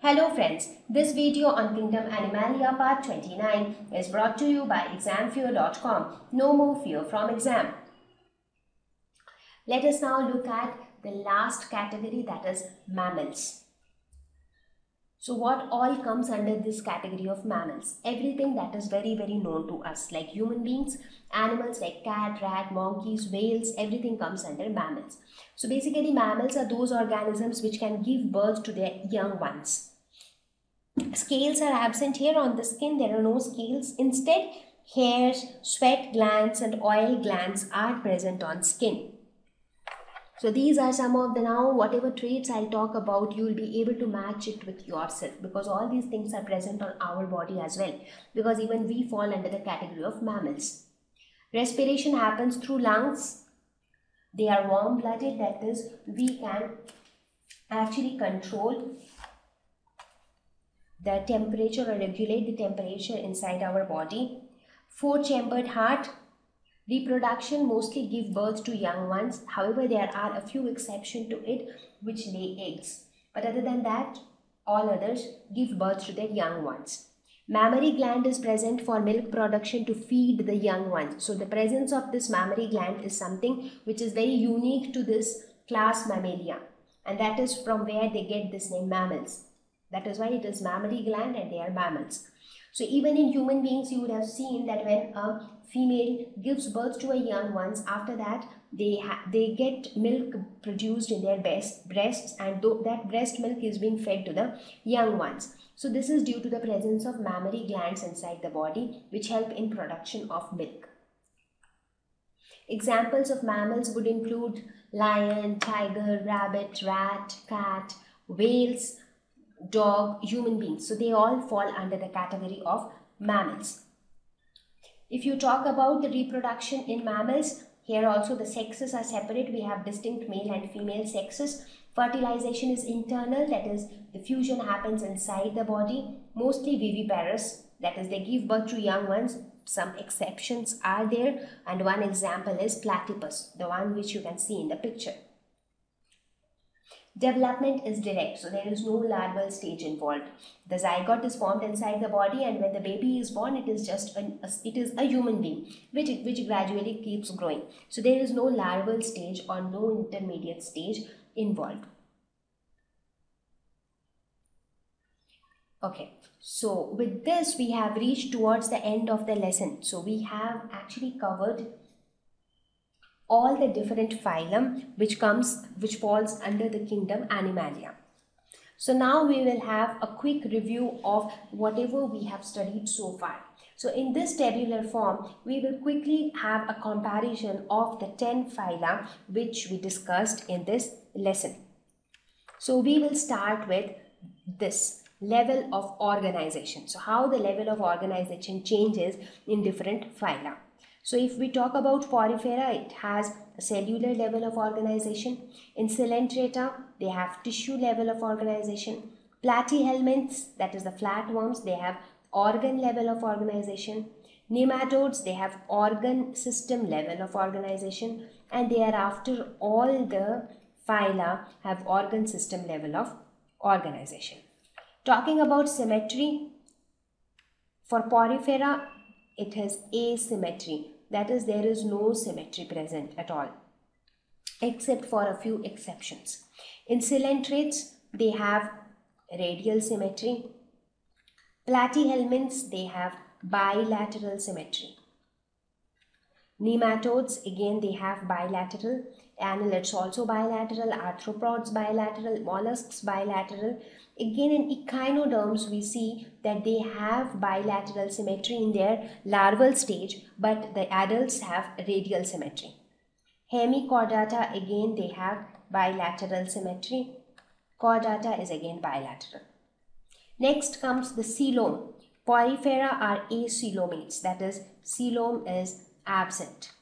Hello friends, this video on Kingdom Animalia part 29 is brought to you by examfear.com. No more fear from exam. Let us now look at the last category, that is mammals. So what all comes under this category of mammals? Everything that is very known to us, like human beings, animals like cat, rat, monkeys, whales, everything comes under mammals. So basically mammals are those organisms which can give birth to their young ones. Scales are absent here on the skin. There are no scales. Instead, hairs, sweat glands and oil glands are present on skin. So these are some of the, now whatever traits I'll talk about, you will be able to match it with yourself, because all these things are present on our body as well, because even we fall under the category of mammals. Respiration happens through lungs. They are warm blooded, that is, we can actually control the temperature or regulate the temperature inside our body. Four-chambered heart. Reproduction, mostly give birth to young ones. However, there are a few exceptions to it which lay eggs. But other than that, all others give birth to their young ones. Mammary gland is present for milk production to feed the young ones. So the presence of this mammary gland is something which is very unique to this class Mammalia. And that is from where they get this name mammals. That is why it is mammary gland and they are mammals. So even in human beings, you would have seen that when a female gives birth to a young ones, after that they get milk produced in their breasts, and that breast milk is being fed to the young ones. So this is due to the presence of mammary glands inside the body which help in production of milk. Examples of mammals would include lion, tiger, rabbit, rat, cat, whales, dog, human beings. So they all fall under the category of mammals. If you talk about the reproduction in mammals, here also the sexes are separate. We have distinct male and female sexes. Fertilization is internal, that is, the fusion happens inside the body. Mostly viviparous, that is, they give birth to young ones. Some exceptions are there, and one example is platypus, the one which you can see in the picture. Development is direct, so there is no larval stage involved. The zygote is formed inside the body, and when the baby is born, it is just a human being which gradually keeps growing. So there is no larval stage or no intermediate stage involved. Okay, so with this we have reached towards the end of the lesson. So we have actually covered all the different phylum which falls under the kingdom Animalia. So now we will have a quick review of whatever we have studied so far. So in this tabular form, we will quickly have a comparison of the 10 phyla which we discussed in this lesson. So we will start with this level of organization. So how the level of organization changes in different phyla. So if we talk about Porifera, it has a cellular level of organization. In Coelenterata, they have tissue level of organization. Platyhelminths, that is the flatworms, they have organ level of organization. Nematodes, they have organ system level of organization. And thereafter, all the phyla have organ system level of organization. Talking about symmetry, for Porifera, it has asymmetry. That is, there is no symmetry present at all, except for a few exceptions. In coelenterates, they have radial symmetry. Platyhelminths, they have bilateral symmetry. Nematodes, again, they have bilateral. Annelids also bilateral. Arthropods bilateral. Mollusks bilateral. Again, in echinoderms, we see that they have bilateral symmetry in their larval stage, but the adults have radial symmetry. Hemichordata, again, they have bilateral symmetry. Chordata is again bilateral. Next comes the coelom. Porifera are acoelomates, that is, coelom is absent.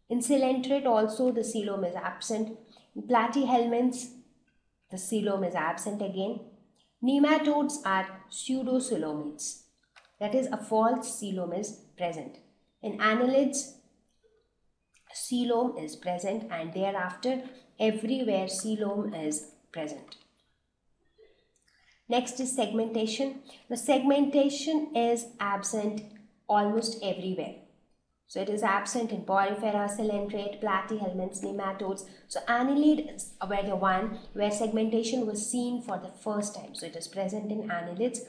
In coelenterate also the coelom is absent. In platyhelminths, the coelom is absent again. Nematodes are pseudocoelomates, that is, a false coelom is present. In annelids, coelom is present, and thereafter everywhere coelom is present. Next is segmentation. The segmentation is absent almost everywhere. So it is absent in Porifera, Coelenterate, Platyhelminths, nematodes. So annelids were the one where segmentation was seen for the first time. So it is present in annelids.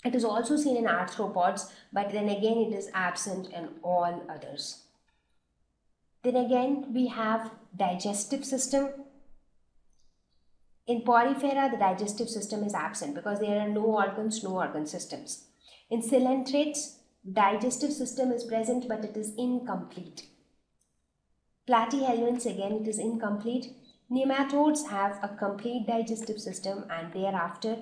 It is also seen in arthropods, but then again it is absent in all others. Then again we have digestive system. In Porifera, the digestive system is absent because there are no organs, no organ systems. In Coelentrates, digestive system is present but it is incomplete. Platyhelminths, again it is incomplete. Nematodes have a complete digestive system, and thereafter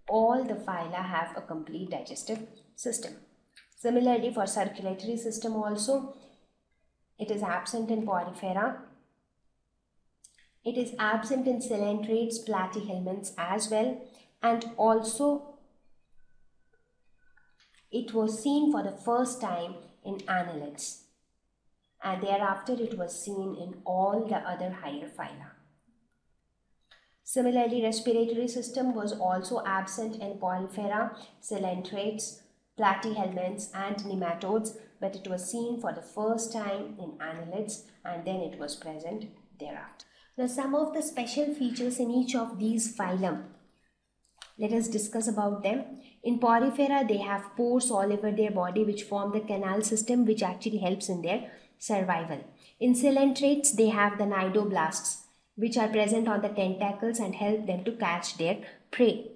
all the phyla have a complete digestive system. Similarly for circulatory system also, it is absent in Porifera. It is absent in Coelentrates, Platyhelminths as well, and also it was seen for the first time in annelids, and thereafter it was seen in all the other higher phyla. Similarly, respiratory system was also absent in Porifera, Coelentrates, Platyhelminths and nematodes, but it was seen for the first time in annelids, and then it was present thereafter. Now, some of the special features in each of these phylum, let us discuss about them. In Porifera, they have pores all over their body which form the canal system, which actually helps in their survival. In Coelentrates, they have the cnidoblasts which are present on the tentacles and help them to catch their prey.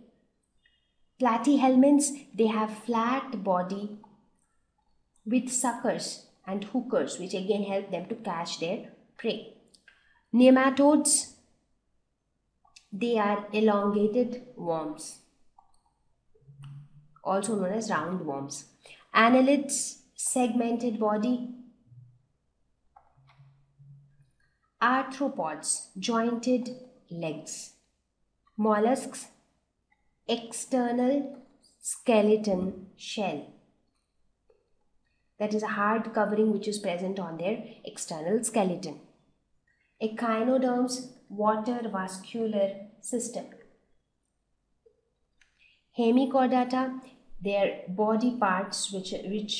Platyhelminths, they have flat body with suckers and hookers which again help them to catch their prey. Nematodes, they are elongated worms, also known as roundworms. Annelids, segmented body. Arthropods, jointed legs. Mollusks, external skeleton shell. That is a hard covering which is present on their external skeleton. Echinoderms, water vascular system. Hemichordata, their body parts which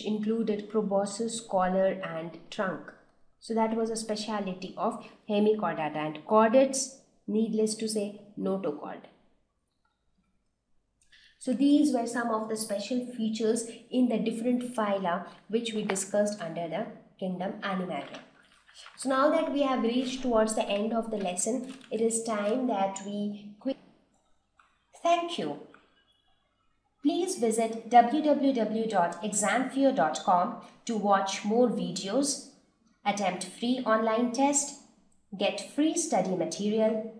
included proboscis, collar and trunk. So that was a speciality of Hemichordata. And chordates, needless to say, notochord. So these were some of the special features in the different phyla which we discussed under the kingdom Animalia. So now that we have reached towards the end of the lesson, it is time that we quit. Thank you. Please visit www.examfear.com to watch more videos, attempt free online test, get free study material,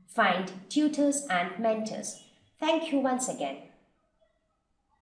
find tutors and mentors. Thank you once again.